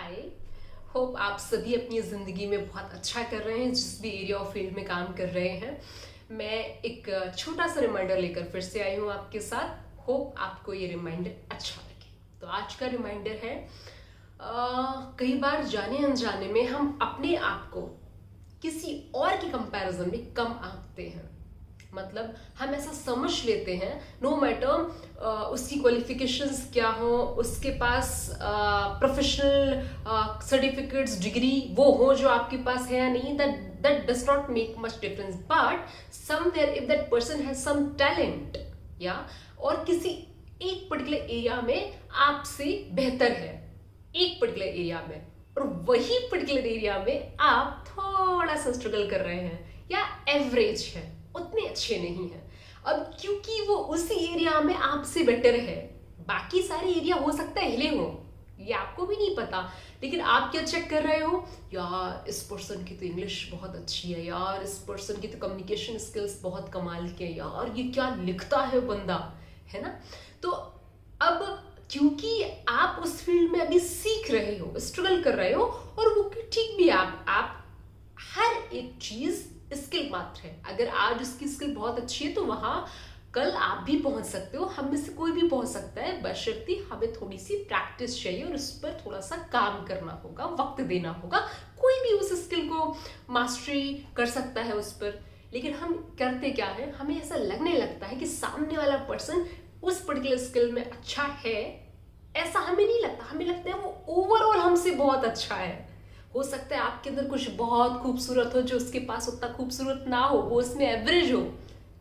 हाय। Hope आप सभी अपनी ज़िंदगी में बहुत अच्छा कर रहे हैं, जिस भी एरिया ऑफ फील्ड में काम कर रहे हैं। मैं एक छोटा सा रिमाइंडर लेकर फिर से आई हूँ आपके साथ। होप आपको ये रिमाइंडर अच्छा लगे। तो आज का रिमाइंडर है, कई बार जाने अनजाने में हम अपने आप को किसी और के कंपैरिजन में कम आंकते हैं। मतलब हम ऐसा समझ लेते हैं, नो मैटर उसकी क्वालिफिकेशंस क्या हो, उसके पास प्रोफेशनल सर्टिफिकेट्स डिग्री वो हो जो आपके पास है या नहीं, that does not make much difference. But somewhere if that person has some talent या और किसी एक पर्टिकुलर एरिया में आपसे बेहतर है, एक पर्टिकुलर एरिया में, और वही पर्टिकुलर एरिया में आप थोड़ा सा स्ट्रगल कर रहे हैं या एवरेज है, उतने अच्छे नहीं है। अब क्योंकि वो उसी एरिया में आपसे बेटर है, बाकी सारे एरिया हो सकता है हिले हो, ये आपको भी नहीं पता, लेकिन आप क्या चेक कर रहे हो, यार इस पर्सन की तो इंग्लिश बहुत अच्छी है, यार इस पर्सन की तो कम्युनिकेशन स्किल्स बहुत कमाल के, यार ये क्या लिखता है बंदा, है ना। तो अब क्योंकि आप उस फील्ड में अभी सीख रहे हो, स्ट्रगल कर रहे हो, और वो ठीक भी है, आप हर एक चीज स्किल मात्र है। अगर आज उसकी स्किल बहुत अच्छी है तो वहां कल आप भी पहुंच सकते हो, हम में से कोई भी पहुंच सकता है, बशर्ते हमें थोड़ी सी प्रैक्टिस चाहिए और उस पर थोड़ा सा काम करना होगा, वक्त देना होगा। कोई भी उस स्किल को मास्टरी कर सकता है उस पर। लेकिन हम करते क्या है, हमें ऐसा लगने लगता है कि सामने वाला पर्सन उस पर्टिकुलर स्किल में अच्छा है, ऐसा हमें नहीं लगता। हमें लगता है वो ओवरऑल हमसे बहुत अच्छा है। हो सकता है आपके अंदर कुछ बहुत खूबसूरत हो जो उसके पास उतना खूबसूरत ना हो, वो उसमें एवरेज हो,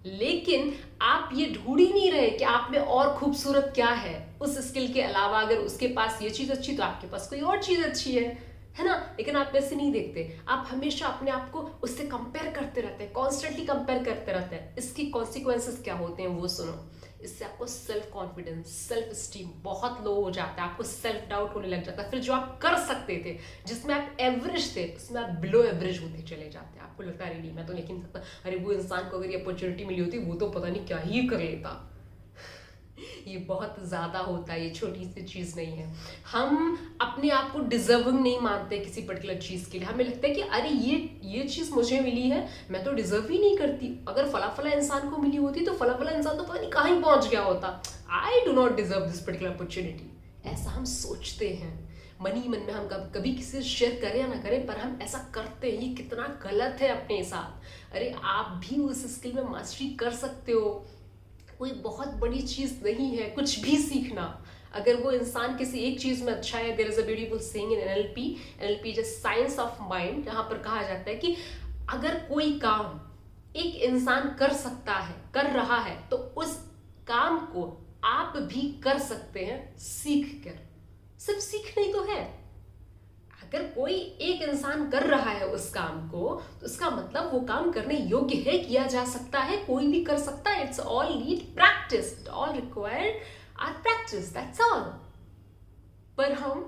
लेकिन आप ये ढूंढ ही नहीं रहे कि आप में और खूबसूरत क्या है उस स्किल के अलावा। अगर उसके पास ये चीज अच्छी तो आपके पास कोई और चीज अच्छी है ना। लेकिन आप वैसे नहीं देखते, आप हमेशा अपने आप को उससे कंपेयर करते रहते हैं, कॉन्स्टेंटली कंपेयर करते रहते हैं। इसकी कॉन्सिक्वेंसेस क्या होते हैं वो सुनो। इससे आपको सेल्फ कॉन्फिडेंस, सेल्फ स्टीम बहुत लो हो जाता है, आपको सेल्फ डाउट होने लग जाता है। फिर जो आप कर सकते थे, जिसमें आप एवरेज थे, उसमें आप बिलो एवरेज होते चले जाते हैं। आपको लगता है अरे नहीं मैं तो नहीं सकता, अरे वो इंसान को अगर ये अपॉर्चुनिटी मिली होती वो तो पता नहीं क्या ही कर लेता। ये बहुत ज्यादा होता है, ये छोटी सी चीज नहीं है। हम अपने आप को डिजर्विंग नहीं मानते किसी पर्टिकुलर चीज के लिए। हमें लगता है कि अरे ये चीज मुझे मिली है, मैं तो डिजर्व ही नहीं करती। अगर फला फला इंसान को मिली होती तो फला फला इंसान तो पता नहीं कहाँ पहुंच गया होता। I do not deserve this particular opportunity, ऐसा हम सोचते हैं मन ही मन में। हम कभी किसी से शेयर करें या ना करें, पर हम ऐसा करते हैं। ये कितना गलत है अपने साथ। अरे आप भी उस स्किल में मास्टरी कर सकते हो, कोई बहुत बड़ी चीज नहीं है कुछ भी सीखना। अगर वो इंसान किसी एक चीज में अच्छा है, there is a beautiful saying in NLP just science of mind, जहां पर कहा जाता है कि अगर कोई काम एक इंसान कर सकता है, कर रहा है, तो उस काम को आप भी कर सकते हैं सीख कर। सिर्फ सीखना ही तो है। अगर कोई एक इंसान कर रहा है उस काम को, तो उसका मतलब वो काम करने योग्य है, किया जा सकता है, कोई भी कर सकता है। It's all need practice, all required are practice, that's all. पर हम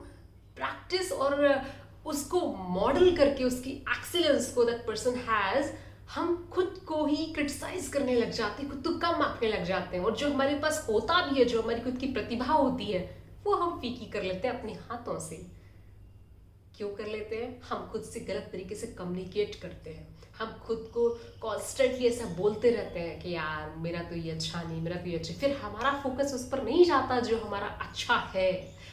प्रैक्टिस और उसको मॉडल करके, उसकी एक्सीलेंस को दैट पर्सन हैज, हम खुद को ही क्रिटिसाइज करने लग जाते हैं, खुद को कम आंकने लग जाते हैं। और जो हमारे पास होता भी है, जो हमारी खुद की प्रतिभा होती है, वो हम फीकी कर लेते हैं अपने हाथों से। क्यों कर लेते हैं? हम खुद से गलत तरीके से कम्युनिकेट करते हैं। हम खुद को कॉन्स्टेंटली ऐसा बोलते रहते हैं कि यार मेरा तो ये अच्छा नहीं, मेरा तो ये अच्छा। फिर हमारा फोकस उस पर नहीं जाता जो हमारा अच्छा है,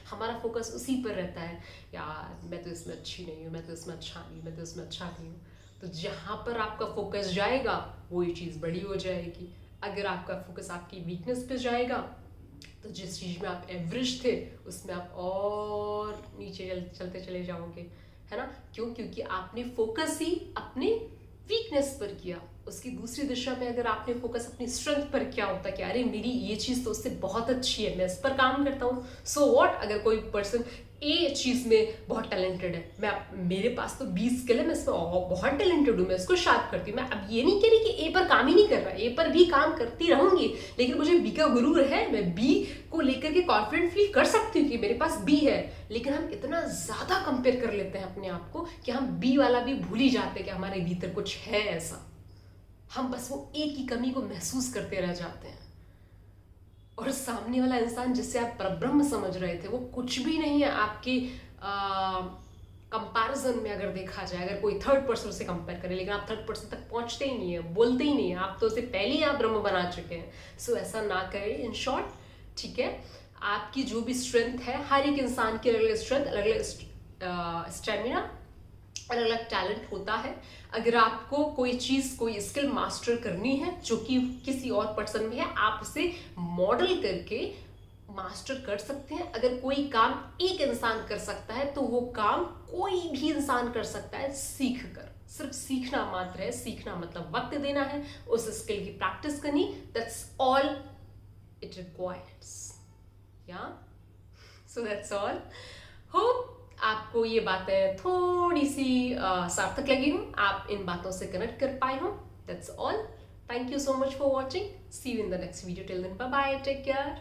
हमारा फोकस उसी पर रहता है, यार मैं तो इसमें अच्छी नहीं हूँ, मैं तो इसमें अच्छा नहीं, मैं तो इसमें अच्छा नहीं हूँ। तो जहाँ पर आपका फोकस जाएगा वही चीज़ बड़ी हो जाएगी। अगर आपका फोकस आपकी वीकनेस पे जाएगा, तो जिस चीज में आप एवरेज थे उसमें आप और नीचे चलते चले जाओगे, है ना। क्यों? क्योंकि आपने फोकस ही अपने वीकनेस पर किया। उसकी दूसरी दिशा में अगर आपने फोकस अपनी स्ट्रेंथ पर किया होता कि अरे मेरी ये चीज तो उससे बहुत अच्छी है, मैं इस पर काम करता हूँ, सो व्हाट। अगर कोई पर्सन ए चीज में बहुत टैलेंटेड है, मेरे पास तो 20 स्किल है, मैं इसमें बहुत टैलेंटेड हूँ, मैं इसको शार्प करती हूँ। मैं अब ये नहीं कह रही कि ए पर काम ही नहीं कर रहा, ए पर भी काम करती रहूंगी, लेकिन मुझे बी का गुरूर है, मैं बी को लेकर के कॉन्फिडेंट फील कर सकती हूँ कि मेरे पास बी है। लेकिन हम इतना ज्यादा कंपेयर कर लेते हैं अपने आप को कि हम बी वाला भी भूल ही जाते हैं कि हमारे भीतर कुछ है ऐसा। हम बस वो एक की कमी को महसूस करते रह जाते हैं। और सामने वाला इंसान जिसे आप परब्रह्म समझ रहे थे, वो कुछ भी नहीं है आपके कंपैरिजन में अगर देखा जाए, अगर कोई थर्ड पर्सन से कंपेयर करे, लेकिन आप थर्ड पर्सन तक पहुंचते ही नहीं है, बोलते ही नहीं है, आप तो उसे पहले ही आप ब्रह्म बना चुके हैं। सो ऐसा ना करें इन शॉर्ट, ठीक है। आपकी जो भी स्ट्रेंथ है, हर एक इंसान की अलग अलग स्ट्रेंथ, अलग अलग स्टेमिना, अलग अलग टैलेंट होता है। अगर आपको कोई चीज़, कोई स्किल मास्टर करनी है जो कि किसी और पर्सन में है, आप उसे मॉडल करके मास्टर कर सकते हैं। अगर कोई काम एक इंसान कर सकता है तो वो काम कोई भी इंसान कर सकता है सीख कर। सिर्फ सीखना मात्र है, सीखना मतलब वक्त देना है, उस स्किल की प्रैक्टिस करनी, दैट्स ऑल इट रिक्वायर्स, या सो दैट्स ऑल। होप आपको ये बातें थोड़ी सी सार्थक लगी हो, आप इन बातों से कनेक्ट कर पाए हो। That's all. Thank you so much for watching. See you in the next video. Till then, bye bye. Take care.